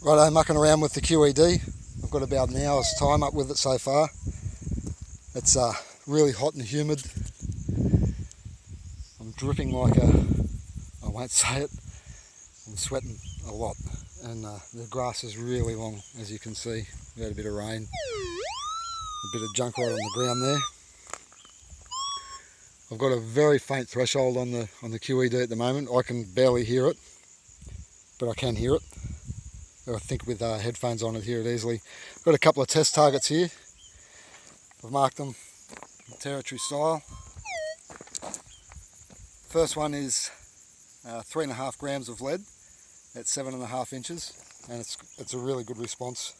Righto, mucking around with the QED. I've got about an hour's time up with it so far. It's really hot and humid. I'm dripping like I won't say it, I'm sweating a lot. And the grass is really long, as you can see. We had a bit of rain, a bit of junk right on the ground there. I've got a very faint threshold on the QED at the moment. I can barely hear it, but I can hear it. I think with headphones on, I'd hear it easily. I've got a couple of test targets here. I've marked them territory style. First one is 3.5 grams of lead at 7.5 inches, and it's a really good response.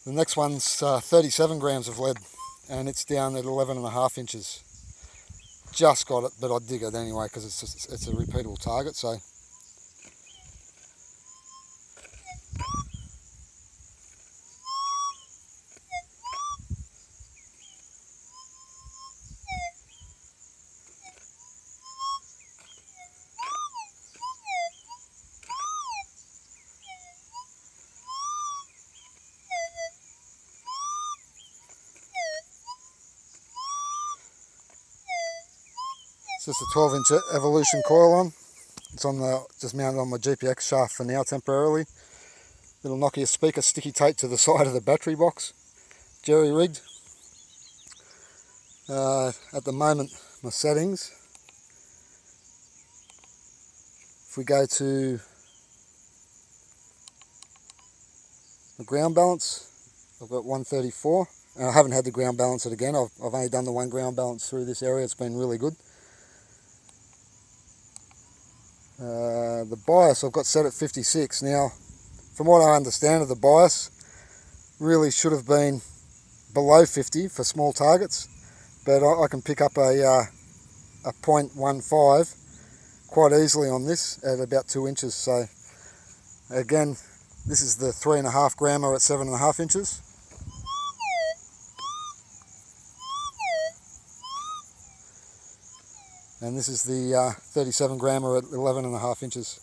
The next one's 37 grams of lead, and it's down at 11.5 inches. Just got it, but I'd dig it anyway because it's a repeatable target. So it's just a 12-inch evolution coil on. It's just mounted on my GPX shaft for now temporarily. Little Nokia speaker sticky tape to the side of the battery box, jerry rigged. At the moment, my settings, if we go to the ground balance, I've got 134. And I haven't had the ground balance it again. I've only done the one ground balance through this area. It's been really good. The bias I've got set at 56. Now, from what I understand of the bias, really should have been below 50 for small targets, but I can pick up a 0.15 quite easily on this at about 2 inches. So again, this is the 3.5 grammer at 7.5 inches. And this is the 37 grammer at 11.5 inches.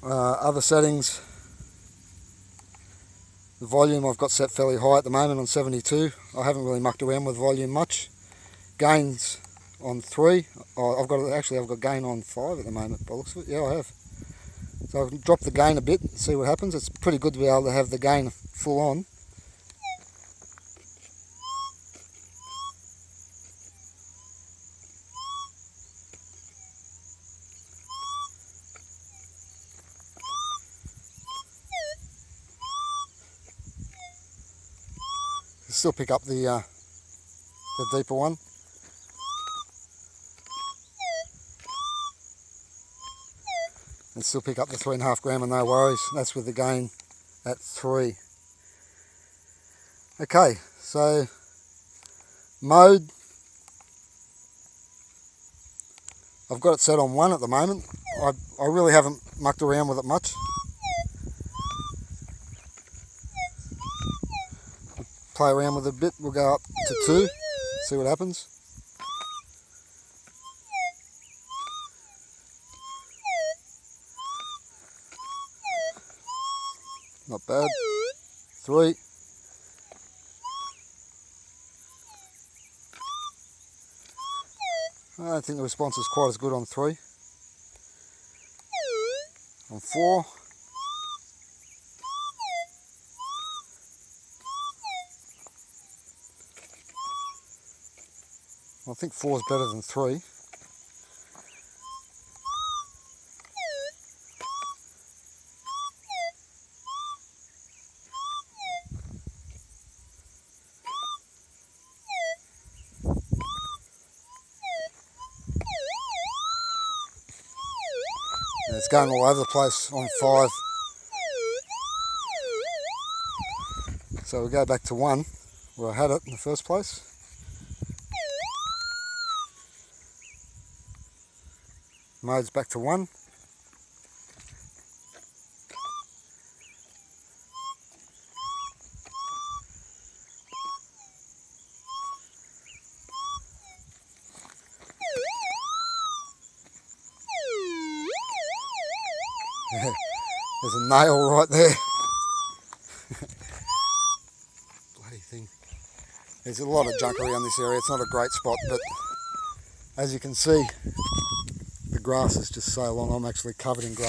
Other settings, the volume I've got set fairly high at the moment on 72. I haven't really mucked around with volume much. Gains on 3. I've got gain on 5 at the moment by the looks of it. Yeah, I have. So I'll drop the gain a bit and see what happens. It's pretty good to be able to have the gain full on. Still pick up the deeper one. And still pick up the 3.5 grammer, no worries. That's with the gain at 3. Okay, so mode, I've got it set on 1 at the moment. I really haven't mucked around with it much. Play around with it a bit, we'll go up to 2, see what happens. Not bad. 3. I don't think the response is quite as good on 3. On 4. I think 4 is better than 3. And it's going all over the place on 5. So we'll go back to 1 where I had it in the first place. Mode's back to 1. There's a nail right there. Bloody thing. There's a lot of junk around this area. It's not a great spot, but as you can see, the grass is just so long. I'm actually covered in grass.